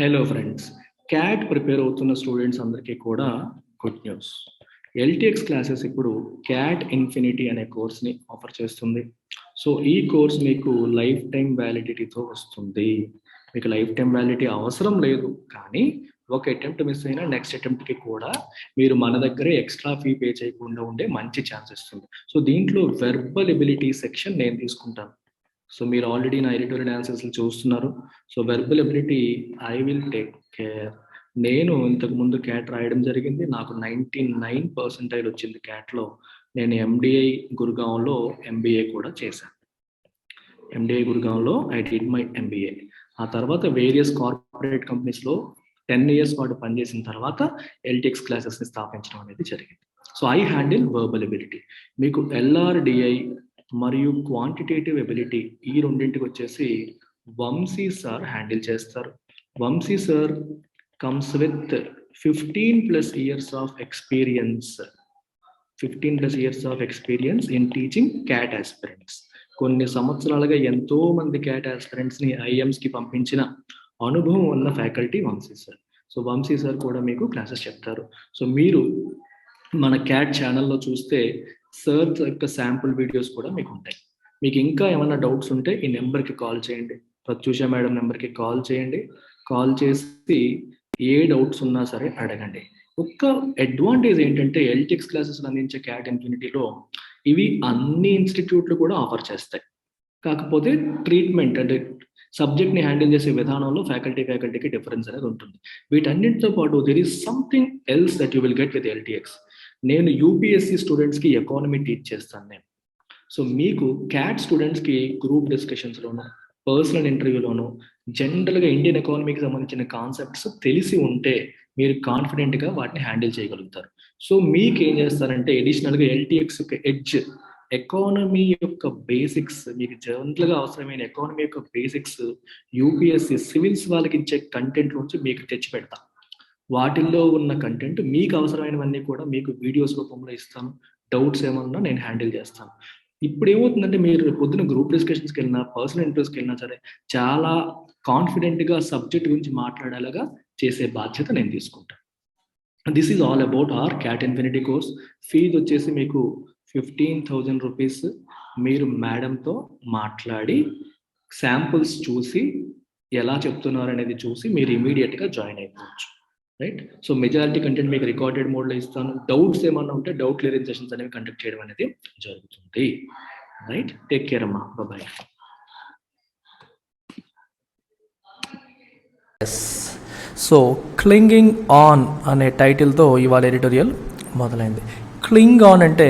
Hello friends, cat prepare అవుతున్న students అందరికీ కూడా గుడ్ న్యూస్. ఎల్టీఎక్స్ క్లాసెస్ ఇప్పుడు క్యాట్ ఇన్ఫినిటీ అనే కోర్స్ని ఆఫర్ చేస్తుంది. సో ఈ కోర్స్ మీకు లైఫ్ టైం వ్యాలిడిటీతో వస్తుంది. మీకు లైఫ్ టైం వ్యాలిడిటీ అవసరం లేదు, కానీ ఒక అటెంప్ట్ మిస్ అయినా నెక్స్ట్ అటెంప్ట్కి కూడా మీరు మన దగ్గరే ఎక్స్ట్రా ఫీ పే చేయకుండా ఉండే మంచి ఛాన్స్ ఇస్తుంది. సో దీంట్లో వెర్బల్ ఎబిలిటీ సెక్షన్ నేను తీసుకుంటాను. సో మీరు ఆల్రెడీ నా ఎడిటోరియల్ ఆన్సర్స్ని చూస్తున్నారు. So verbal ability I will take care. నేను ఇంతకు ముందు క్యాట్ రాయడం జరిగింది. నాకు 99% వచ్చింది క్యాట్లో. నేను ఎండిఐ గురుగాంలో ఎంబీఏ కూడా చేశాను. ఎండిఐ గురుగాంలో ఐ డిడ్ మై ఎంబీఏ. ఆ తర్వాత వేరియస్ కార్పొరేట్ కంపెనీస్లో 10 years పాటు పనిచేసిన తర్వాత ఎల్టీఎక్స్ క్లాసెస్ని స్థాపించడం అనేది జరిగింది. So I handle verbal ability. మీకు ఎల్ఆర్డిఐ మరియు క్వాంటిటేటివ్ ఎబిలిటీ ఈ రెండింటికి వచ్చేసి వంశీ సార్ హ్యాండిల్ చేస్తారు. Vamshi sir comes with 15+ years of experience. 15+ years of experience in teaching CAT aspirants. కొన్ని సంవత్సరాలుగా ఎంతో మంది క్యాట్ ఆస్పిరెంట్స్ని ఐఎమ్స్కి పంపించిన అనుభవం ఉన్న faculty Vamshi sir. So Vamshi sir కూడా మీకు క్లాసెస్ చెప్తారు. సో మీరు మన క్యాట్ ఛానల్లో చూస్తే సార్ యొక్క శాంపుల్ వీడియోస్ కూడా మీకు ఉంటాయి. మీకు ఇంకా ఏమైనా డౌట్స్ ఉంటే ఈ నెంబర్కి కాల్ చేయండి. ప్రత్యూష మేడం నెంబర్కి కాల్ చేయండి. కాల్ చేసి ఏ డౌట్స్ ఉన్నా సరే అడగండి. ఒక్క అడ్వాంటేజ్ ఏంటంటే ఎల్టీఎక్స్ క్లాసెస్ అందించే క్యాట్ ఇన్ఫినిటీలో ఇవి అన్ని ఇన్స్టిట్యూట్లు కూడా ఆఫర్ చేస్తాయి. కాకపోతే ట్రీట్మెంట్ అంటే సబ్జెక్ట్ని హ్యాండిల్ చేసే విధానంలో ఫ్యాకల్టీకి డిఫరెన్స్ అనేది ఉంటుంది. వీటన్నిటితో పాటు there is something else that you will get with LTX. నేను యూపీఎస్సీ స్టూడెంట్స్కి ఎకానమీ టీచ్ చేస్తాను నేను. సో మీకు క్యాట్ స్టూడెంట్స్కి గ్రూప్ డిస్కషన్స్లోనూ పర్సనల్ ఇంటర్వ్యూలోనూ జనరల్గా ఇండియన్ ఎకానమీకి సంబంధించిన కాన్సెప్ట్స్ తెలిసి ఉంటే మీరు కాన్ఫిడెంట్గా వాటిని హ్యాండిల్ చేయగలుగుతారు. సో మీకు ఏం చేస్తారంటే అడిషనల్గా ఎల్టీఎక్స్ యొక్క ఎడ్జ్ ఎకానమీ యొక్క బేసిక్స్, మీకు జనరల్గా అవసరమైన ఎకానమీ యొక్క బేసిక్స్ యూపీఎస్సీ సివిల్స్ వాళ్ళకి ఇచ్చే కంటెంట్ నుంచి మీకు తెచ్చి పెడతాం. వాటిల్లో ఉన్న కంటెంట్ మీకు అవసరమైనవన్నీ కూడా మీకు వీడియోస్ రూపంలో ఇస్తాను. డౌట్స్ ఏమన్నా నేను హ్యాండిల్ చేస్తాను. ఇప్పుడు ఏమవుతుందంటే మీరు పొద్దున గ్రూప్ డిస్కషన్స్కి వెళ్ళినా పర్సనల్ ఇంటర్వ్యూస్కి వెళ్ళినా సరే చాలా కాన్ఫిడెంట్గా సబ్జెక్ట్ గురించి మాట్లాడేలాగా చేసే బాధ్యత నేను తీసుకుంటాను. This is all about our CAT infinity course. Fee వచ్చేసి మీకు 15,000 రూపీస్. మీరు మేడంతో మాట్లాడి శాంపుల్స్ చూసి ఎలా చెప్తున్నారు అనేది చూసి మీరు ఇమీడియట్గా జాయిన్ అయిపోవచ్చు. రైట్. సో మెజారిటీ కంటెంట్ మీకు రికార్డెడ్ మోడ్లో ఇస్తాను. డౌట్స్ ఏమన్నా ఉంటే డౌట్ క్లియరింగ్ సెషన్స్ అనేవి కండక్ట్ చేయడం అనేది జరుగుతుంది. రైట్. టేక్ కేర్ అమ్మా. బాయ్. సో క్లింగింగ్ ఆన్ అనే టైటిల్తో ఇవాళ ఎడిటోరియల్ మొదలైంది. క్లింగ్ ఆన్ అంటే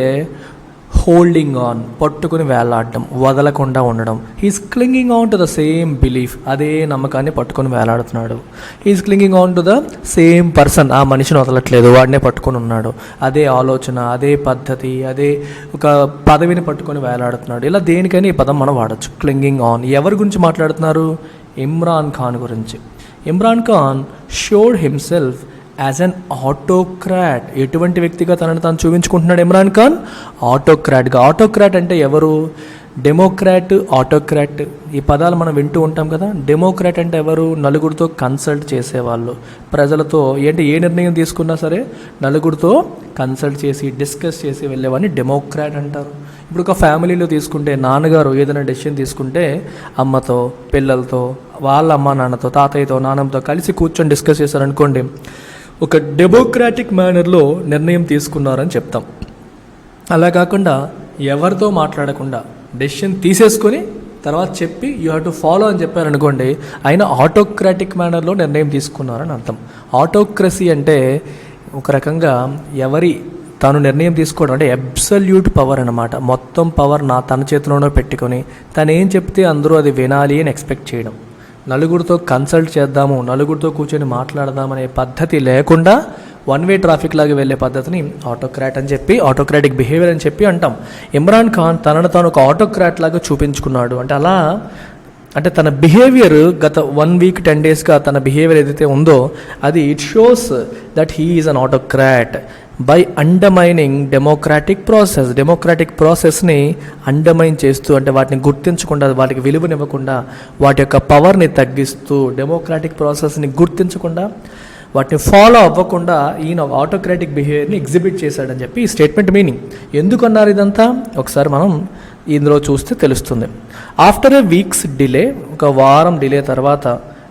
హోల్డింగ్ ఆన్, పట్టుకుని వేలాడటం, వదలకుండా ఉండడం. He's clinging on to the same belief, అదే నమ్మకాన్ని పట్టుకొని వేలాడుతున్నాడు. He's clinging on to the same person, ఆ మనిషిని వదలట్లేదు, వాడినే పట్టుకొని ఉన్నాడు. అదే ఆలోచన, అదే పద్ధతి, అదే ఒక పదవిని పట్టుకొని వేలాడుతున్నాడు. ఇలా దేనికైనా ఈ పదం మనం వాడచ్చు, క్లింగింగ్ ఆన్. ఎవరి గురించి మాట్లాడుతున్నారు? ఇమ్రాన్ ఖాన్ గురించి. Imran Khan showed himself as an ఆటోక్రాట్. ఎటువంటి వ్యక్తిగా తనని తాను చూపించుకుంటున్నాడు ఇమ్రాన్ ఖాన్? ఆటోక్రాట్గా. ఆటోక్రాట్ అంటే ఎవరు? డెమోక్రాట్, ఆటోక్రాట్ ఈ పదాలు మనం వింటూ ఉంటాం కదా. డెమోక్రాట్ అంటే ఎవరు? నలుగురితో కన్సల్ట్ చేసేవాళ్ళు. ప్రజలతో ఏంటి ఏ నిర్ణయం తీసుకున్నా సరే నలుగురితో కన్సల్ట్ చేసి డిస్కస్ చేసి వెళ్ళేవాడిని డెమోక్రాట్ అంటారు. ఇప్పుడు ఒక ఫ్యామిలీలో తీసుకుంటే నాన్నగారు ఏదైనా డెసిషన్ తీసుకుంటే అమ్మతో, పిల్లలతో, వాళ్ళ అమ్మ నాన్నతో, తాతయ్యతో, నాన్నమ్మతో కలిసి కూర్చొని డిస్కస్ చేశారనుకోండి, ఒక డెమోక్రాటిక్ మేనర్లో నిర్ణయం తీసుకున్నారని చెప్తాం. అలా కాకుండా ఎవరితో మాట్లాడకుండా డెసిషన్ తీసేసుకొని తర్వాత చెప్పి యూ హ్యావ్ టు ఫాలో అని చెప్పారనుకోండి, ఆయన ఆటోక్రాటిక్ మేనర్లో నిర్ణయం తీసుకున్నారని అర్థం. ఆటోక్రసీ అంటే ఒక రకంగా తాను నిర్ణయం తీసుకోవడం అంటే అబ్సల్యూట్ పవర్ అన్నమాట. మొత్తం పవర్ తన చేతిలోనే పెట్టుకొని తను ఏం చెప్తే అందరూ అది వినాలి అని ఎక్స్పెక్ట్ చేయడం. నలుగురితో కన్సల్ట్ చేద్దాము, నలుగురితో కూర్చొని మాట్లాడదామనే పద్ధతి లేకుండా వన్ వే ట్రాఫిక్ లాగా వెళ్ళే పద్ధతిని ఆటోక్రాట్ అని చెప్పి, ఆటోక్రాటిక్ బిహేవియర్ అని చెప్పి అంటాం. ఇమ్రాన్ ఖాన్ తనను తాను ఒక ఆటోక్రాట్ లాగా చూపించుకున్నాడు. అంటే అలా అంటే తన బిహేవియర్ గత 1 వీక్ 10 డేస్గా తన బిహేవియర్ ఏదైతే ఉందో అది it shows that he is an ఆటోక్రాట్ by undermining democratic ప్రాసెస్ని అండర్మైన్ చేస్తూ, అంటే వాటిని గుర్తించకుండా, వాటికి విలువనివ్వకుండా, వాటి యొక్క పవర్ని తగ్గిస్తూ, డెమోక్రాటిక్ ప్రాసెస్ని గుర్తించకుండా, వాటిని ఫాలో అవ్వకుండా ఈయన ఆటోక్రాటిక్ బిహేవియర్ని ఎగ్జిబిట్ చేశాడని చెప్పి ఈ స్టేట్మెంట్ మీనింగ్. ఎందుకన్నారు ఇదంతా ఒకసారి మనం ఇందులో చూస్తే తెలుస్తుంది. ఆఫ్టర్ ఎ వీక్స్ డిలే, ఒక వారం డిలే తర్వాత,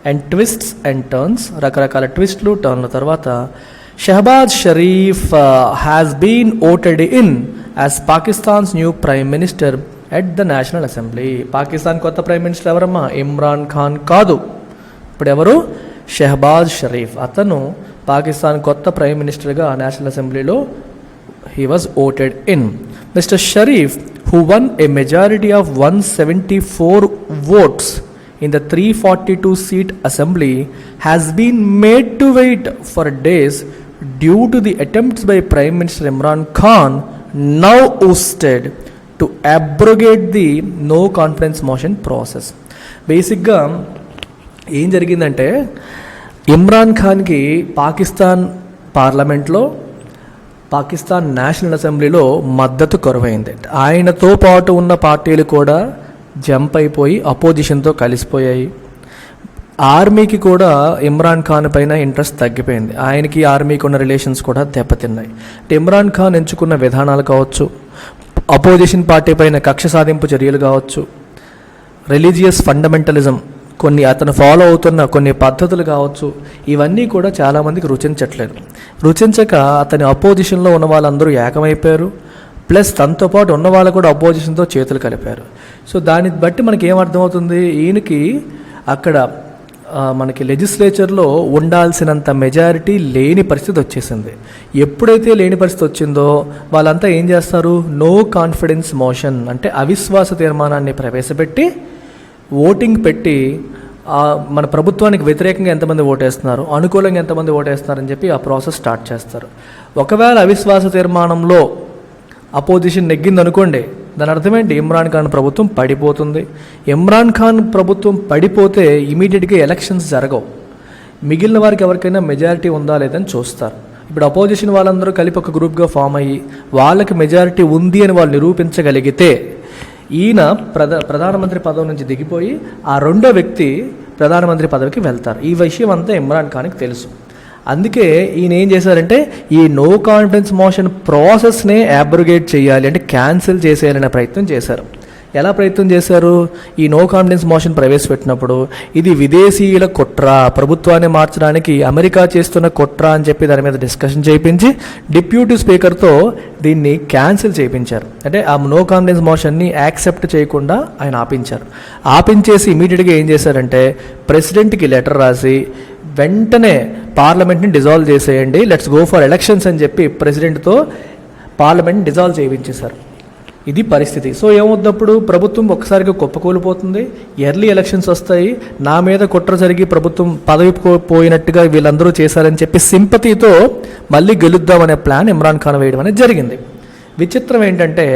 అండ్ ట్విస్ట్స్ అండ్ టర్న్స్, రకరకాల ట్విస్ట్లు టర్న్ల తర్వాత, Shahbaz Sharif has been voted in as Pakistan's new prime minister at the national assembly. Pakistan కొత్త ప్రైమ్ మినిస్టర్ ఎవరమ్మా? ఇమ్రాన్ ఖాన్ కాదు, ఇప్పుడు ఎవరు? షహబాజ్ షరీఫ్. అతను పాకిస్తాన్ కొత్త ప్రైమ్ మినిస్టర్గా నేషనల్ అసెంబ్లీలో he was voted in. Mr. Sharif, who won a majority of 174 votes in the 342-seat assembly, has been made to wait for days due to the attempts by Prime Minister Imran Khan, now ousted, to abrogate the no confidence motion process. బేసిక్గా ఏం జరిగిందంటే, ఇమ్రాన్ ఖాన్కి పాకిస్తాన్ పార్లమెంట్లో, Pakistan national అసెంబ్లీలో మద్దతు కొరవైంది. ఆయనతో పాటు ఉన్న పార్టీలు కూడా జంప్ అయిపోయి అపోజిషన్తో కలిసిపోయాయి. ఆర్మీకి కూడా ఇమ్రాన్ ఖాన్ పైన ఇంట్రెస్ట్ తగ్గిపోయింది. ఆయనకి ఆర్మీకి ఉన్న రిలేషన్స్ కూడా దెబ్బతిన్నాయి. ఇమ్రాన్ ఖాన్ ఎంచుకున్న విధానాలు కావచ్చు, అపోజిషన్ పార్టీ పైన కక్ష సాధింపు చర్యలు కావచ్చు, రిలీజియస్ ఫండమెంటలిజం, కొన్ని అతను ఫాలో అవుతున్న కొన్ని పద్ధతులు కావచ్చు, ఇవన్నీ కూడా చాలామందికి రుచించట్లేదు. రుచించక అతని అపోజిషన్లో ఉన్న వాళ్ళందరూ ఏకమైపోయారు, ప్లస్ తనతో పాటు ఉన్న వాళ్ళు కూడా అపోజిషన్తో చేతులు కలిపారు. సో దాన్ని బట్టి మనకి ఏమర్థమవుతుంది, ఈయనకి అక్కడ మనకి లెజిస్లేచర్లో ఉండాల్సినంత మెజారిటీ లేని పరిస్థితి వచ్చేసింది. ఎప్పుడైతే లేని పరిస్థితి వచ్చిందో వాళ్ళంతా ఏం చేస్తారు, నో కాన్ఫిడెన్స్ మోషన్ అంటే అవిశ్వాస తీర్మానాన్ని ప్రవేశపెట్టి ఓటింగ్ పెట్టి మన ప్రభుత్వానికి వ్యతిరేకంగా ఎంతమంది ఓటేస్తున్నారు, అనుకూలంగా ఎంతమంది ఓటేస్తున్నారని చెప్పి ఆ ప్రాసెస్ స్టార్ట్ చేస్తారు. ఒకవేళ అవిశ్వాస తీర్మానంలో అపోజిషన్ నెగ్గింది అనుకోండి, దాని అర్థం ఏంటి, ఇమ్రాన్ ఖాన్ ప్రభుత్వం పడిపోతుంది. ఇమ్రాన్ ఖాన్ ప్రభుత్వం పడిపోతే ఇమీడియట్గా ఎలక్షన్స్ జరగవు. మిగిలిన వారికి ఎవరికైనా మెజారిటీ ఉందా లేదని చూస్తారు. ఇప్పుడు అపోజిషన్ వాళ్ళందరూ కలిపి ఒక గ్రూప్గా ఫామ్ అయ్యి వాళ్ళకి మెజారిటీ ఉంది అని వాళ్ళు నిరూపించగలిగితే ఈయన ప్రధానమంత్రి పదవి నుంచి దిగిపోయి ఆ రెండో వ్యక్తి ప్రధానమంత్రి పదవికి వెళ్తారు. ఈ విషయం అంతా ఇమ్రాన్ ఖాన్కి తెలుసు. అందుకే ఈయన ఏం చేశారంటే ఈ నో కాన్ఫిడెన్స్ మోషన్ ప్రాసెస్నే అబ్రోగేట్ చేయాలి, అంటే క్యాన్సిల్ చేసేయాలనే ప్రయత్నం చేశారు. ఎలా ప్రయత్నం చేశారు, ఈ నో కాన్ఫిడెన్స్ మోషన్ ప్రవేశపెట్టినప్పుడు ఇది విదేశీయుల కుట్ర, ప్రభుత్వాన్ని మార్చడానికి అమెరికా చేస్తున్న కుట్ర అని చెప్పి దాని మీద డిస్కషన్ చేయించి డిప్యూటీ స్పీకర్తో దీన్ని క్యాన్సిల్ చేయించారు. అంటే ఆ నో కాన్ఫిడెన్స్ మోషన్ని యాక్సెప్ట్ చేయకుండా ఆయన ఆపించారు. ఆపించేసి ఇమీడియట్గా ఏం చేశారంటే ప్రెసిడెంట్కి లెటర్ రాసి వెంటనే పార్లమెంట్ని డిజాల్వ్ చేసేయండి, లెట్స్ గో ఫర్ ఎలక్షన్స్ అని చెప్పి ప్రెసిడెంట్తో పార్లమెంట్ని డిజాల్వ్ చేయించేశారు. ఇది పరిస్థితి. సో ఏమవుతున్నప్పుడు ప్రభుత్వం ఒక్కసారిగా కుప్పకూలిపోతుంది, ఎర్లీ ఎలక్షన్స్ వస్తాయి, నా మీద కుట్ర జరిగి ప్రభుత్వం పదవి పోయినట్టుగా వీళ్ళందరూ చేశారని చెప్పి సింపతితో మళ్ళీ గెలుద్దామనే ప్లాన్ ఇమ్రాన్ ఖాన్ వేయడం అనేది జరిగింది. విచిత్రం ఏంటంటే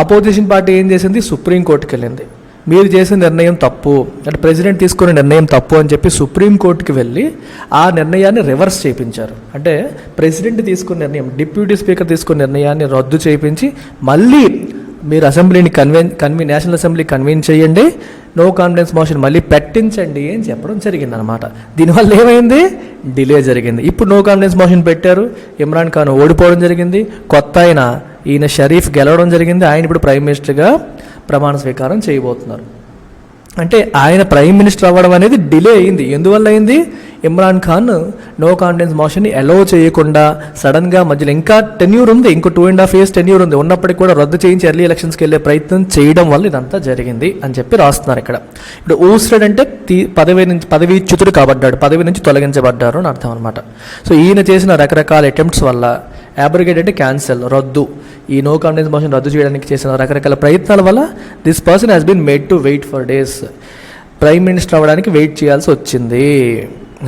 అపోజిషన్ పార్టీ ఏం చేసింది, సుప్రీంకోర్టుకి వెళ్ళింది. మీరు చేసిన నిర్ణయం తప్పు, అంటే ప్రెసిడెంట్ తీసుకునే నిర్ణయం తప్పు అని చెప్పి సుప్రీంకోర్టుకి వెళ్ళి ఆ నిర్ణయాన్ని రివర్స్ చేయించారు. అంటే ప్రెసిడెంట్ తీసుకున్న నిర్ణయం, డిప్యూటీ స్పీకర్ తీసుకున్న నిర్ణయాన్ని రద్దు చేయించి మళ్ళీ మీరు అసెంబ్లీని నేషనల్ అసెంబ్లీ కన్వీన్ చేయండి, నో కాన్ఫిడెన్స్ మోషన్ మళ్ళీ పెట్టించండి అని చెప్పడం జరిగిందనమాట. దీనివల్ల ఏమైంది, డిలే జరిగింది. ఇప్పుడు నో కాన్ఫిడెన్స్ మోషన్ పెట్టారు, ఇమ్రాన్ ఖాన్ ఓడిపోవడం జరిగింది, కొత్త ఈయన షరీఫ్ గెలవడం జరిగింది. ఆయన ఇప్పుడు ప్రైమ్ మినిస్టర్గా ప్రమాణ స్వీకారం చేయబోతున్నారు. అంటే ఆయన ప్రైమ్ మినిస్టర్ అవ్వడం అనేది డిలే అయింది. ఎందువల్ల అయింది, ఇమ్రాన్ ఖాన్ నో కాన్ఫిడెన్స్ మోషన్ని అలౌ చేయకుండా సడన్గా మధ్యలో ఇంకా టెన్యూర్ ఉంది, ఇంకో 2.5 years టెన్యూర్ ఉంది, ఉన్నప్పటికీ కూడా రద్దు చేయించి ఎర్లీ ఎలక్షన్స్కి వెళ్ళే ప్రయత్నం చేయడం వల్ల ఇదంతా జరిగింది అని చెప్పి రాస్తున్నారు ఇక్కడ. ఇప్పుడు ఊస్టెడ్ అంటే పదవీచ్యుతుడు కాబడ్డాడు, పదవి నుంచి తొలగించబడ్డారు అని అర్థం అనమాట. సో ఈయన చేసిన రకరకాల అటెంప్ట్స్ వల్ల, అబ్రోగేట్ అంటే క్యాన్సల్, రద్దు, ఈ నో కాన్ఫిడెన్స్ మోషన్ రద్దు చేయడానికి చేసిన రకరకాల ప్రయత్నాల వల్ల this person has been made to wait for days, prime minister అవ్వడానికి వెయిట్ చేయాల్సి వచ్చింది.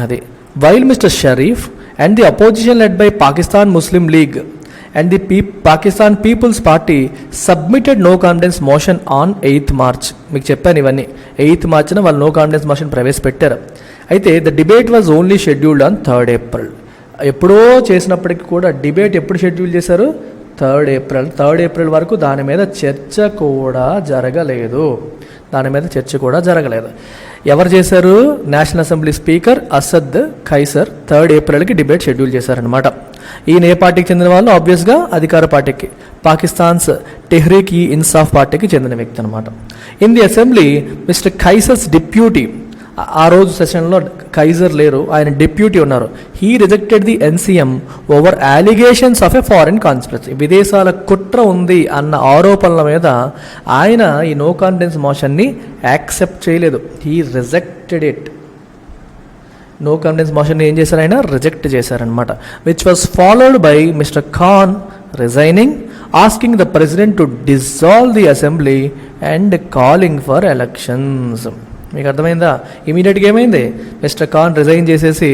అది while mister Sharif and the opposition led by Pakistan Muslim League and the Pakistan Peoples Party submitted no confidence motion on 8th March. మీకు చెప్పాను ఇవన్నీ. 8th March వాళ్ళు నో కాన్ఫిడెన్స్ మోషన్ ప్రవేశపెట్టారు. అయితే the debate was only scheduled on 3rd April. ఎప్పుడో చేసినప్పటికీ కూడా డిబేట్ ఎప్పుడు షెడ్యూల్ చేశారు? 3rd April వరకు దాని మీద చర్చ కూడా జరగలేదు. ఎవరు చేశారు? National assembly speaker Asad Qaiser 3rd Aprilకి డిబేట్ షెడ్యూల్ చేశారనమాట. ఈయన ఏ పార్టీకి చెందిన వాళ్ళు? ఆబ్వియస్గా అధికార పార్టీకి, పాకిస్తాన్స్ టెహ్రీక్ ఈ ఇన్సాఫ్ పార్టీకి చెందిన వ్యక్తి అనమాట. In the assembly mister Qaiser's deputy, ఆ రోజు సెషన్లో ఖైజర్ లేరు, ఆయన డిప్యూటీ ఉన్నారు. He rejected the NCM over allegations of a foreign conspiracy. విదేశాల కుట్ర ఉంది అన్న ఆరోపణల మీద ఆయన ఈ నో కాన్ఫిడెన్స్ మోషన్ని యాక్సెప్ట్ చేయలేదు. He rejected it. No confidence motion ఏం చేశారు? ఆయన రిజెక్ట్ చేశారనమాట. Which was followed by mister Khan resigning, asking the president to dissolve the assembly and calling for elections. మీకు అర్థమైందా? ఇమీడియట్గా ఏమైంది? మిస్టర్ ఖాన్ రిజైన్ చేసేసి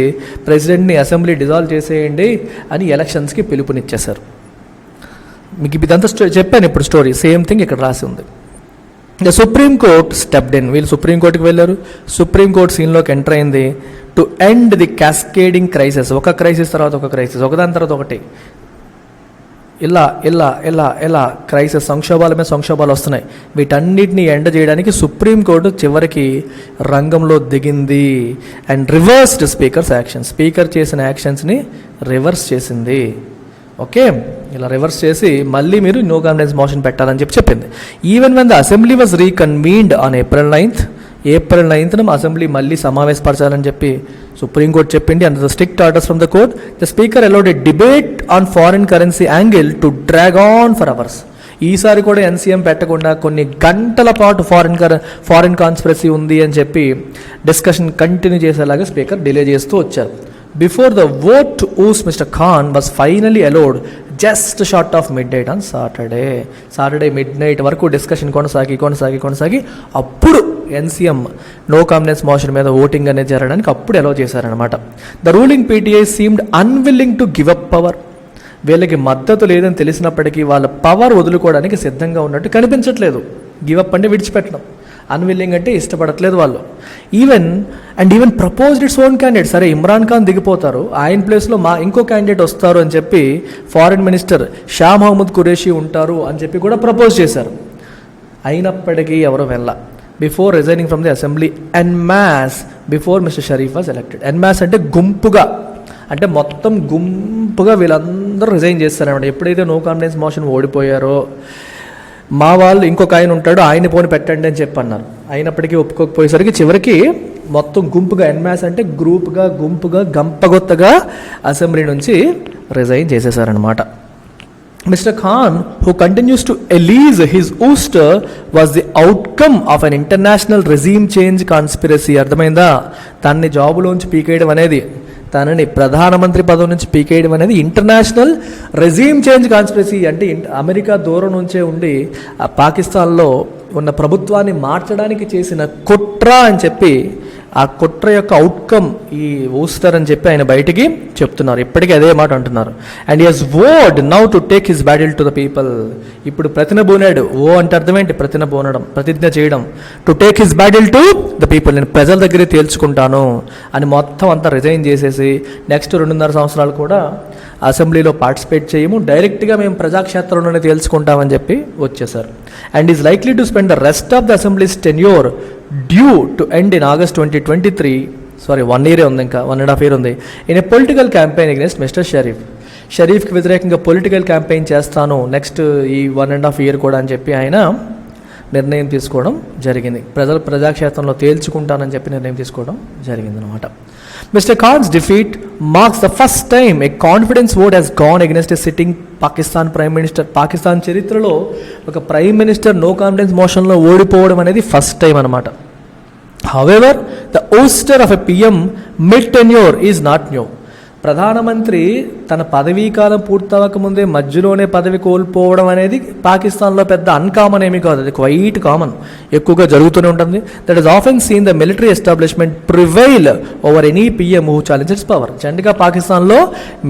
ప్రెసిడెంట్ని అసెంబ్లీ డిజాల్వ్ చేసేయండి అని ఎలక్షన్స్కి పిలుపునిచ్చేశారు. మీకు ఇదంతా చెప్పాను ఇప్పుడు స్టోరీ. సేమ్ థింగ్ ఇక్కడ రాసి ఉంది. The supreme court stepped in. వీళ్ళు సుప్రీంకోర్టుకి వెళ్ళారు. సుప్రీంకోర్టు సీన్లోకి ఎంటర్ అయింది to end the cascading crisis. ఒక క్రైసిస్ తర్వాత ఒక క్రైసిస్, ఒకదాని తర్వాత ఒకటి, ఇలా క్రైసిస్, సంక్షోభాల మీద సంక్షోభాలు వస్తున్నాయి. వీటన్నిటిని ఎండ చేయడానికి సుప్రీంకోర్టు చివరికి రంగంలో దిగింది. And reversed speaker's action. Speaker చేసిన యాక్షన్స్ని రివర్స్ చేసింది. ఓకే, ఇలా రివర్స్ చేసి మళ్ళీ మీరు నో కాన్ఫిడెన్స్ మోషన్ పెట్టాలని చెప్పింది. Even when the assembly was reconvened on April 9th, April 9th assembly మళ్ళీ సమావేశపరచాలని చెప్పి సుప్రీంకోర్టు చెప్పింది. And the strict orders from the court, the speaker allowed a debate on foreign currency angle to drag on for hours. ఈసారి కూడా NCM పెట్టకుండా కొన్ని గంటల పాటు ఫారిన్ కాన్స్పిరసీ ఉంది అని చెప్పి డిస్కషన్ కంటిన్యూ చేసేలాగా స్పీకర్ డిలే చేస్తూ వచ్చారు. Before the vote to oust mister Khan was finally allowed just short of midnight on Saturday midnight వరకు డిస్కషన్ కొనసాగి అప్పుడు ఎన్సీఎం నో కాన్ఫిడెన్స్ మోషన్ మీద ఓటింగ్ అనేది జరగడానికి అప్పుడు అలౌ చేశారనమాట. The ruling PTI seemed unwilling to give up power. వీళ్ళకి మద్దతు లేదని తెలిసినప్పటికీ వాళ్ళ పవర్ వదులుకోవడానికి సిద్ధంగా ఉన్నట్టు కనిపించట్లేదు. గివప్ అంటే విడిచిపెట్టడం, అన్విల్లింగ్ అంటే ఇష్టపడట్లేదు వాళ్ళు. Even proposed its own candidate. సరే, ఇమ్రాన్ ఖాన్ దిగిపోతారు, ఆయన ప్లేస్లో ఇంకో క్యాండిడేట్ వస్తారు అని చెప్పి ఫారిన్ మినిస్టర్ షా మహమ్మద్ ఖురేషీ ఉంటారు అని చెప్పి కూడా ప్రపోజ్ చేశారు. అయినప్పటికీ ఎవరు వెళ్ళ. Before resigning from the assembly en masse before mister Sharif was elected. En masse అంటే గుంపుగా, అంటే మొత్తం గుంపుగా వీళ్ళందరూ రిజైన్ చేస్తారనమాట. ఎప్పుడైతే నో కాన్ఫిడెన్స్ మోషన్ ఓడిపోయారో మా వాళ్ళు ఇంకొక ఆయన ఉంటాడు, ఆయన పోని పెట్టండి అని చెప్పి అన్నారు. అయినప్పటికీ ఒప్పుకోకపోయేసరికి చివరికి మొత్తం గుంపుగా, ఎన్మాస్ అంటే గ్రూప్గా, గుంపుగా, గంపగొత్తగా అసెంబ్లీ నుంచి resign చేసేసారనమాట. Mr. Khan, who continues to elise his ouster, was the outcome of an international regime change conspiracy. అర్థమైందా? తనని జాబులోంచి పీకేయడం అనేది, తనని ప్రధానమంత్రి పదవి నుంచి పీకేయడం అనేది ఇంటర్నేషనల్ రెజీమ్ చేంజ్ కాన్స్పిరసీ. అంటే అమెరికా దూరం నుంచే ఉండి పాకిస్తాన్లో ఉన్న ప్రభుత్వాన్ని మార్చడానికి చేసిన కుట్ర అని చెప్పి, ఆ కుట్ర యొక్క అవుట్కమ్ ఈ ఊస్టర్ అని చెప్పి ఆయన బయటికి చెప్తున్నారు. ఇప్పటికీ అదే మాట అంటున్నారు. And he has word now to take his battle to the people. ఇప్పుడు ప్రతినబూనాడు. ఓ అంటే అర్థం ఏంటి? ప్రతినబూనడం, ప్రతిజ్ఞ చేయడం. To take his battle to the people. నేను ప్రజల దగ్గరే తేల్చుకుంటాను అని మొత్తం అంతా రిజైన్ చేసేసి నెక్స్ట్ 2.5 సంవత్సరాలు కూడా అసెంబ్లీలో పార్టిసిపేట్ చేయము, డైరెక్ట్గా మేము ప్రజాక్షేత్రంలోనే తేల్చుకుంటామని చెప్పి వచ్చేసారు. And is likely to spend the rest of the assembly's tenure due to end in August 2023. Sorry, 1 year ఉంది, ఇంకా 1.5 years ఉంది. In a political campaign against mister షరీఫ్కి వ్యతిరేకంగా పొలిటికల్ క్యాంపెయిన్ చేస్తాను నెక్స్ట్ ఈ 1.5 years కూడా అని చెప్పి ఆయన నిర్ణయం తీసుకోవడం జరిగింది. ప్రజాక్షేత్రంలో తేల్చుకుంటానని చెప్పి నిర్ణయం తీసుకోవడం జరిగింది అనమాట. Mister Khan's defeat marks the first time a confidence vote has gone against a sitting Pakistan prime minister. Pakistan చరిత్రలో ఒక ప్రైమ్ మినిస్టర్ నో కాన్ఫిడెన్స్ మోషన్లో ఓడిపోవడం అనేది ఫస్ట్ టైం అనమాట. However the ouster of a PM mid tenure is not new. ప్రధానమంత్రి తన పదవీ కాలం పూర్తవక ముందే మధ్యలోనే పదవి కోల్పోవడం అనేది పాకిస్తాన్లో పెద్ద అన్కామన్ ఏమీ కాదు, అది క్వైట్ కామన్, ఎక్కువగా జరుగుతూనే ఉంటుంది. That is often seen the military establishment prevail over any PM who challenges power. జనరల్గా పాకిస్తాన్లో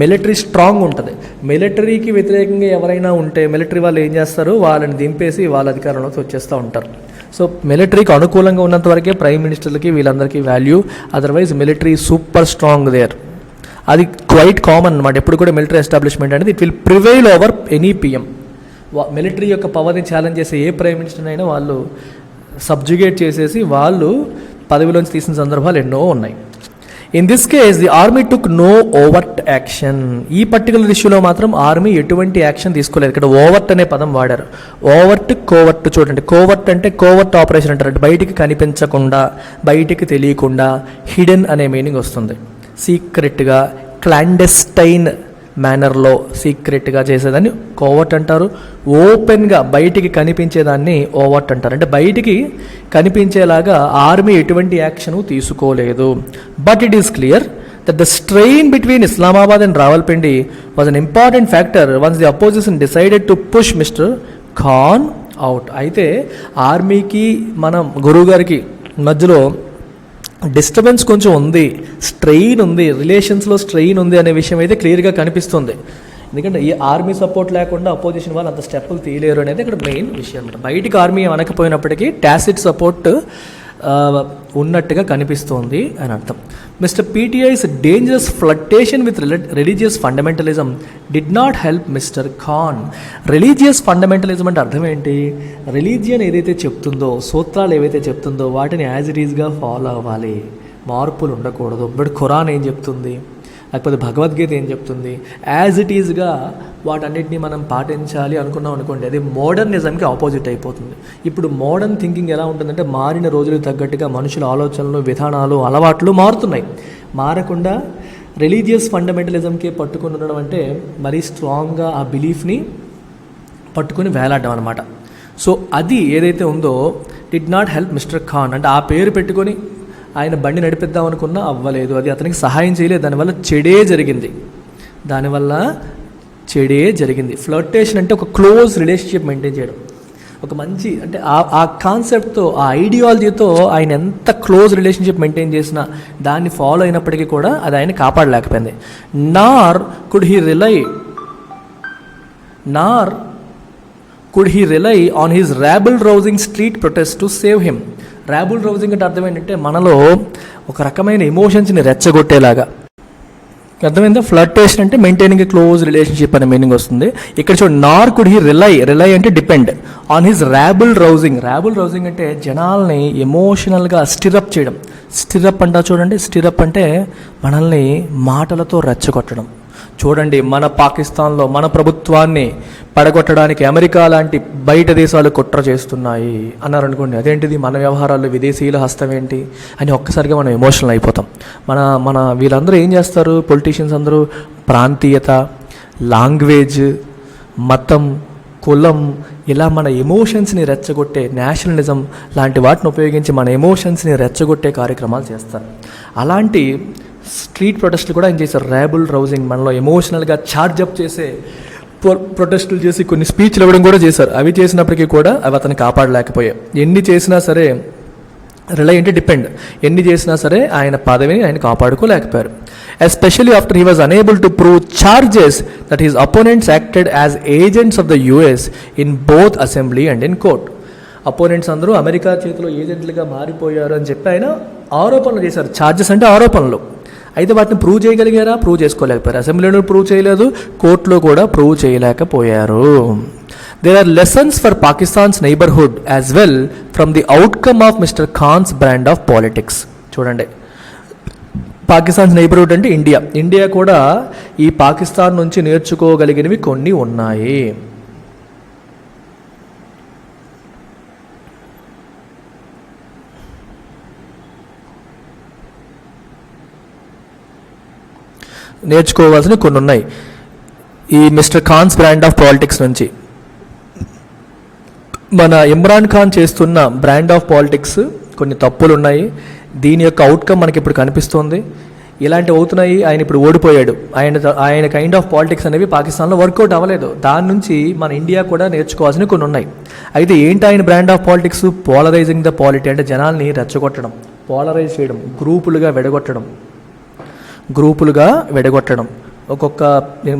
మిలిటరీ స్ట్రాంగ్ ఉంటుంది. మిలిటరీకి వ్యతిరేకంగా ఎవరైనా ఉంటే మిలిటరీ వాళ్ళు ఏం చేస్తారు, వాళ్ళని దింపేసి వాళ్ళ అధికారంలోకి వచ్చేస్తూ ఉంటారు. సో మిలిటరీకి అనుకూలంగా ఉన్నంత వరకే ప్రైమ్ మినిస్టర్లకి వీళ్ళందరికీ value, otherwise military super strong there. అది క్వైట్ కామన్ అనమాట. ఎప్పుడు కూడా మిలిటరీ ఎస్టాబ్లిష్మెంట్ అనేది it will prevail over any PM. Military యొక్క పవర్ని ఛాలెంజ్ చేసే ఏ ప్రైమ్ మినిస్టర్ అయినా వాళ్ళు సబ్జుగేట్ చేసేసి వాళ్ళు పదవిలోంచి తీసిన సందర్భాలు ఎన్నో ఉన్నాయి. In this case the army took no overt action. ఈ పర్టికులర్ ఇష్యూలో మాత్రం ఆర్మీ ఎటువంటి యాక్షన్ తీసుకోలేదు. ఇక్కడ ఓవర్ట్ అనే పదం వాడారు. Overt, covert. చూడండి, కోవర్ట్ అంటే కోవర్ట్ ఆపరేషన్ అంటారు, అంటే బయటికి కనిపించకుండా, బయటికి తెలియకుండా, హిడెన్ అనే మీనింగ్ వస్తుంది. సీక్రెట్గా, క్లాండెస్టైన్ మేనర్లో సీక్రెట్గా చేసేదాన్ని కోవర్ట్ అంటారు. ఓపెన్గా బయటికి కనిపించేదాన్ని ఓవర్ట్ అంటారు. అంటే బయటికి కనిపించేలాగా ఆర్మీ ఎటువంటి యాక్షన్ తీసుకోలేదు. But it is clear that the strain between Islamabad and Rawalpindi was an important factor once the opposition decided to push Mr. Khan out. అయితే ఆర్మీకి మన గురువు గారికి మధ్యలో డిస్టర్బెన్స్ కొంచెం ఉంది, స్ట్రెయిన్ ఉంది, రిలేషన్స్లో స్ట్రెయిన్ ఉంది అనే విషయం అయితే క్లియర్గా కనిపిస్తుంది. ఎందుకంటే ఈ ఆర్మీ సపోర్ట్ లేకుండా అపోజిషన్ వాళ్ళు అంత స్టెప్పులు తీయలేరు అనేది ఇక్కడ మెయిన్ విషయం అనమాట. బయటికి ఆర్మీ అనకపోయినప్పటికీ టాసిట్ సపోర్ట్ ఉన్నట్టుగా కనిపిస్తోంది అని అర్థం. Mister PTI's dangerous fluctuation with religious fundamentalism did not help mister Khan. Religious fundamentalism అంటే అర్థం ఏంటి? రిలీజియన్ ఏదైతే చెప్తుందో, సూత్రాలు ఏవైతే చెప్తుందో వాటిని యాజ్ ఇట్ ఈజ్గా ఫాలో అవ్వాలి, మార్పులు ఉండకూడదు. ఇప్పుడు ఖురాన్ ఏం చెప్తుంది, లేకపోతే భగవద్గీత ఏం చెప్తుంది, యాజ్ ఇట్ ఈజ్గా వాటన్నిటిని మనం పాటించాలి అనుకున్నాం అనుకోండి, అది మోడర్నిజంకి ఆపోజిట్ అయిపోతుంది. ఇప్పుడు మోడర్న్ థింకింగ్ ఎలా ఉంటుందంటే మారిన రోజులకు తగ్గట్టుగా మనుషుల ఆలోచనలు, విధానాలు, అలవాట్లు మారుతున్నాయి. మారకుండా రిలీజియస్ ఫండమెంటలిజంకి పట్టుకుని ఉండడం అంటే మరీ స్ట్రాంగ్గా ఆ బిలీఫ్ని పట్టుకుని వేలాడడం అనమాట. సో అది ఏదైతే ఉందో did not help mister Khan. అంటే ఆ పేరు పెట్టుకొని ఆయన బండి నడిపిద్దాం అనుకున్నా అవ్వలేదు, అది అతనికి సహాయం చేయలేదు, దానివల్ల చెడే జరిగింది. ఫ్లర్టేషన్ అంటే ఒక క్లోజ్ రిలేషన్షిప్ మెయింటైన్ చేయడం, ఒక మంచి అంటే ఆ కాన్సెప్ట్తో, ఆ ఐడియాలజీతో ఆయన ఎంత క్లోజ్ రిలేషన్షిప్ మెయింటైన్ చేసినా దాన్ని ఫాలో అయినప్పటికీ కూడా అది ఆయన కాపాడలేకపోయింది. Nor could he rely on his rabble rousing street protest to save him. Rabble rousing అంటే అర్థం ఏంటంటే మనలో ఒక రకమైన ఎమోషన్స్ని రెచ్చగొట్టేలాగా, అర్థమైందా? ఫ్లర్టేషన్ అంటే మెయింటైనింగ్ ఏ క్లోజ్ రిలేషన్షిప్ అనే మీనింగ్ వస్తుంది. ఇక్కడ చూడండి, నార్ కుడ్ హీ రిలై అంటే depend on his rabble rousing అంటే జనాల్ని ఎమోషనల్గా స్టిరప్ చేయడం. స్టిరప్ అంటా చూడండి, స్టిరప్ అంటే మనల్ని మాటలతో రెచ్చగొట్టడం. చూడండి, మన పాకిస్తాన్లో మన ప్రభుత్వాన్ని పడగొట్టడానికి అమెరికా లాంటి బయట దేశాలు కుట్ర చేస్తున్నాయి అన్నారనుకోండి, అదేంటిది మన వ్యవహారాల్లో విదేశీయుల హస్తం ఏంటి అని ఒక్కసారిగా మనం ఎమోషనల్ అయిపోతాం. మన వీళ్ళందరూ ఏం చేస్తారు, పొలిటీషియన్స్ అందరూ ప్రాంతీయత, లాంగ్వేజ్, మతం, కులం, ఇలా మన ఎమోషన్స్ని రెచ్చగొట్టే, నేషనలిజం లాంటి వాటిని ఉపయోగించి మన ఎమోషన్స్ని రెచ్చగొట్టే కార్యక్రమాలు చేస్తారు. అలాంటి స్ట్రీట్ ప్రొటెస్ట్లు కూడా ఏం చేశారు, ర్యాబుల్ రౌజింగ్, మనలో ఎమోషనల్గా ఛార్జప్ చేసే ప్రొటెస్టులు చేసి కొన్ని స్పీచ్లు ఇవ్వడం కూడా చేశారు. అవి చేసినప్పటికీ కూడా అవి అతను కాపాడలేకపోయాయి. ఎన్ని చేసినా సరే, రిలై అంటే డిపెండ్, ఎన్ని చేసినా సరే ఆయన పదవిని ఆయన కాపాడుకోలేకపోయారు. Especially after he was unable to prove charges that his opponents acted as agents of the US in both assembly and in court. Opponents అందరూ అమెరికా చేతిలో ఏజెంట్లుగా మారిపోయారు అని చెప్పి ఆయన ఆరోపణలు చేశారు. ఛార్జెస్ అంటే ఆరోపణలు. అయితే వాటిని ప్రూవ్ చేయగలిగారా? ప్రూవ్ చేసుకోలేకపోయారు. అసెంబ్లీలో ప్రూవ్ చేయలేదు, కోర్టులో కూడా ప్రూవ్ చేయలేకపోయారు. There are lessons for Pakistan's neighbourhood as well from the outcome of mister Khan's brand of politics. చూడండి, పాకిస్తాన్స్ నైబర్హుడ్ అంటే ఇండియా కూడా ఈ పాకిస్తాన్ నుంచి నేర్చుకోగలిగినవి కొన్ని ఉన్నాయి. నేర్చుకోవాల్సిన కొన్ని ఉన్నాయి ఈ mister Khan's brand of politics నుంచి. మన ఇమ్రాన్ ఖాన్ చేస్తున్న బ్రాండ్ ఆఫ్ పాలిటిక్స్ కొన్ని తప్పులు ఉన్నాయి. దీని యొక్క అవుట్కమ్ మనకి ఇప్పుడు కనిపిస్తుంది. ఇలాంటివి అవుతున్నాయి. ఆయన ఇప్పుడు ఓడిపోయాడు. ఆయన కైండ్ ఆఫ్ పాలిటిక్స్ అనేవి పాకిస్తాన్లో వర్కౌట్ అవ్వలేదు. దాని నుంచి మన ఇండియా కూడా నేర్చుకోవాల్సినవి కొన్ని ఉన్నాయి. అయితే ఏంటి ఆయన brand of politics? Polarising the polity, అంటే జనాల్ని రెచ్చగొట్టడం, పోలరైజ్ చేయడం, గ్రూపులుగా విడగొట్టడం, ఒక్కొక్క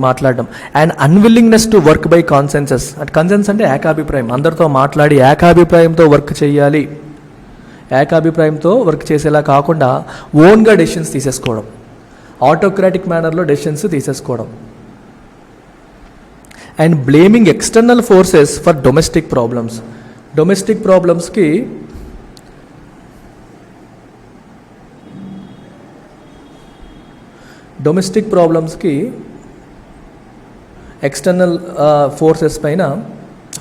మాట్లాడడం. And unwillingness to work by consensus. అంటే కన్సెన్స్ అంటే ఏకాభిప్రాయం, అందరితో మాట్లాడి ఏకాభిప్రాయంతో వర్క్ చేయాలి. ఏకాభిప్రాయంతో వర్క్ చేసేలా కాకుండా ఓన్గా డెసిషన్స్ తీసేసుకోవడం, ఆటోక్రాటిక్ మేనర్లో డెసిషన్స్ తీసేసుకోవడం. And blaming external forces for domestic problems. Domestic ప్రాబ్లమ్స్కి ఎక్స్టర్నల్ ఫోర్సెస్ పైన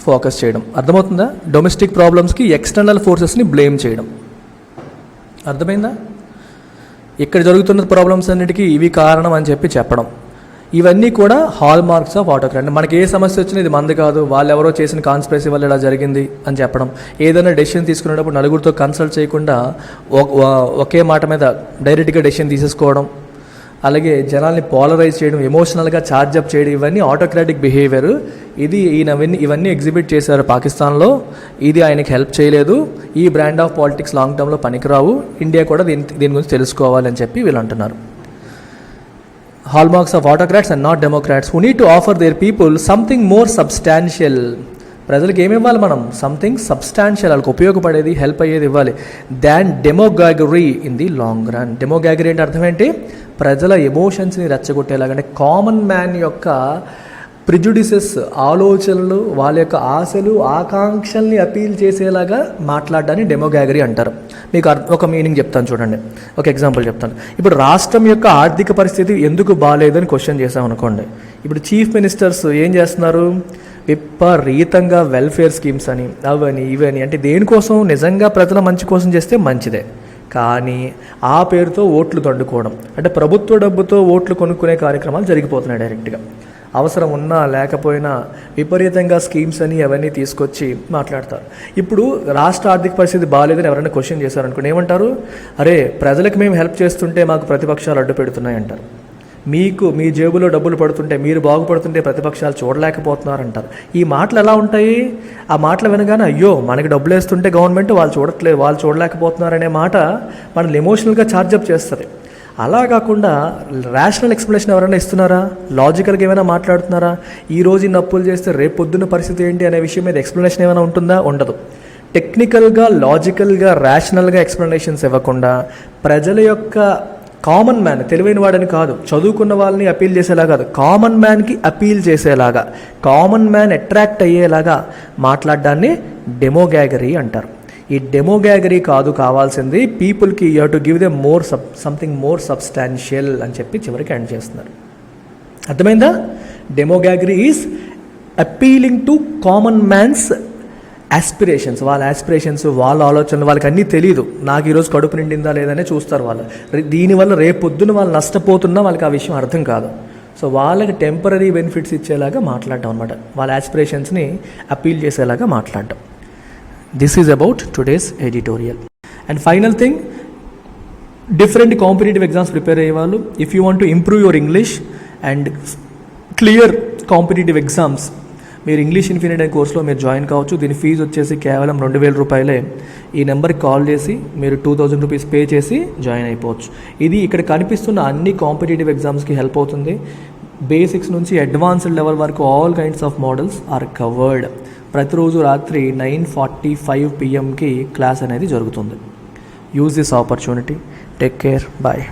ఫోకస్ చేయడం. అర్థమవుతుందా? డొమెస్టిక్ ప్రాబ్లమ్స్కి ఎక్స్టర్నల్ ఫోర్సెస్ని బ్లేమ్ చేయడం. అర్థమైందా? ఇక్కడ జరుగుతున్న ప్రాబ్లమ్స్ అన్నిటికీ ఇవి కారణం అని చెప్పడం. ఇవన్నీ కూడా హాల్ మార్క్స్ ఆఫ్ ఆటోక్రాట్. మనకి ఏ సమస్య వచ్చినా ఇది మంది కాదు, వాళ్ళు ఎవరో చేసిన కాన్స్పిరసీ వల్ల ఇలా జరిగింది అని చెప్పడం. ఏదైనా డెసిషన్ తీసుకునేటప్పుడు నలుగురితో కన్సల్ట్ చేయకుండా ఒకే మాట మీద డైరెక్ట్గా డెసిషన్ తీసేసుకోవడం, అలాగే జనాల్ని పోలరైజ్ చేయడం, ఎమోషనల్గా ఛార్జప్ చేయడం, ఇవన్నీ ఆటోక్రాటిక్ బిహేవియర్. ఇది ఇవన్నీ ఎగ్జిబిట్ చేశారు పాకిస్తాన్లో. ఇది ఆయనకి హెల్ప్ చేయలేదు. ఈ బ్రాండ్ ఆఫ్ పాలిటిక్స్ లాంగ్ టర్మ్లో పనికిరావు. ఇండియా కూడా దీని గురించి తెలుసుకోవాలని చెప్పి వీళ్ళు అంటున్నారు. Hallmarks of autocrats and not democrats who need to offer their people something more substantial. ప్రజలకు ఏమి ఇవ్వాలి మనం? సంథింగ్ సబ్స్టాన్షియల్, వాళ్ళకి ఉపయోగపడేది, హెల్ప్ అయ్యేది ఇవ్వాలి. దాన్ డెమోగాగరీ ఇన్ ది లాంగ్ రన్. డెమోగాగరీ అంటే అర్థం ఏంటి? ప్రజల ఎమోషన్స్ని రెచ్చగొట్టేలాగా, అంటే కామన్ మ్యాన్ యొక్క ప్రిజుడిసెస్, ఆలోచనలు, వాళ్ళ యొక్క ఆశలు, ఆకాంక్షల్ని అపీల్ చేసేలాగా మాట్లాడడాన్ని డెమోగాగరీ అంటారు. మీకు ఒక మీనింగ్ చెప్తాను చూడండి, ఒక ఎగ్జాంపుల్ చెప్తాను. ఇప్పుడు రాష్ట్రం యొక్క ఆర్థిక పరిస్థితి ఎందుకు బాగాలేదని క్వశ్చన్ చేసామనుకోండి. ఇప్పుడు చీఫ్ మినిస్టర్స్ ఏం చేస్తున్నారు? విపరీతంగా వెల్ఫేర్ స్కీమ్స్ అని, అవని ఇవని, అంటే దేనికోసం? నిజంగా ప్రజల మంచి కోసం చేస్తే మంచిదే, కానీ ఆ పేరుతో ఓట్లు దండుకోవడం, అంటే ప్రభుత్వ డబ్బుతో ఓట్లు కొనుక్కునే కార్యక్రమాలు జరిగిపోతున్నాయి డైరెక్ట్గా. అవసరం ఉన్నా లేకపోయినా విపరీతంగా స్కీమ్స్ అని అవన్నీ తీసుకొచ్చి మాట్లాడతారు. ఇప్పుడు రాష్ట్ర ఆర్థిక పరిస్థితి బాగాలేదని ఎవరైనా క్వశ్చన్ చేశారనుకోండి, ఏమంటారు? అరే, ప్రజలకు మేము హెల్ప్ చేస్తుంటే మాకు ప్రతిపక్షాలు అడ్డు పెడుతున్నాయి అంటారు. మీ జేబులో డబ్బులు పడుతుంటే, మీరు బాగుపడుతుంటే ప్రతిపక్షాలు చూడలేకపోతున్నారంటారు. ఈ మాటలు ఎలా ఉంటాయి? ఆ మాటలు వినగానే అయ్యో మనకి డబ్బులు వేస్తుంటే గవర్నమెంట్ వాళ్ళు చూడలేకపోతున్నారనే మాట మనల్ని ఎమోషనల్గా ఛార్జప్ చేస్తుంది. అలా కాకుండా రేషనల్ ఎక్స్ప్లెనేషన్ ఎవరైనా ఇస్తున్నారా? లాజికల్గా ఏమైనా మాట్లాడుతున్నారా? ఈరోజు ఇన్ని అప్పులు చేస్తే రేపు పొద్దున్న పరిస్థితి ఏంటి అనే విషయం మీద ఎక్స్ప్లెనేషన్ ఏమైనా ఉంటుందా? ఉండదు. టెక్నికల్గా, లాజికల్గా, రేషనల్గా ఎక్స్ప్లెనేషన్స్ ఇవ్వకుండా ప్రజల యొక్క కామన్ మ్యాన్, తెలివైన వాడని కాదు, చదువుకున్న వాళ్ళని అపీల్ చేసేలా కాదు, కామన్ మ్యాన్కి అపీల్ చేసేలాగా, కామన్ మ్యాన్ అట్రాక్ట్ అయ్యేలాగా మాట్లాడడాన్ని డెమోగాగరీ అంటారు. ఈ డెమోగాగరీ కాదు కావాల్సింది, పీపుల్కి you have to give them something more substantial అని చెప్పి చివరికి ఎండ్ చేస్తున్నారు. అర్థమైందా? Demagoguery is appealing to common man's aspirations. వాళ్ళ ఆస్పిరేషన్స్, వాళ్ళ ఆలోచనలు, వాళ్ళకి అన్నీ తెలియదు. నాకు ఈరోజు కడుపు నిండిందా లేదనే చూస్తారు వాళ్ళు. దీనివల్ల రేపు పొద్దున్న వాళ్ళు నష్టపోతున్నా వాళ్ళకి ఆ విషయం అర్థం కాదు. సో వాళ్ళకి టెంపరీ బెనిఫిట్స్ ఇచ్చేలాగా మాట్లాడటం అనమాట, వాళ్ళ ఆస్పిరేషన్స్ని అపీల్ చేసేలాగా మాట్లాడటం. This is about today's editorial. And final thing, different competitive exams prepare అయ్యే వాళ్ళు, if you want to improve your English and clear competitive exams, మీరు ఇంగ్లీష్ ఇన్ఫినిటీ అనే కోర్సులో మీరు జాయిన్ కావచ్చు. దీని ఫీజు వచ్చేసి కేవలం 2000 రూపాయలే. ఈ నెంబర్కి కాల్ చేసి మీరు 2000 రూపీస్ పే చేసి జాయిన్ అయిపోవచ్చు. ఇది ఇక్కడ కనిపిస్తున్న అన్ని కాంపిటేటివ్ ఎగ్జామ్స్కి హెల్ప్ అవుతుంది. బేసిక్స్ నుంచి అడ్వాన్స్డ్ లెవెల్ వరకు all kinds of models are covered. ప్రతిరోజు రాత్రి 9:45 PM క్లాస్ అనేది జరుగుతుంది. Use this opportunity. Take care. Bye.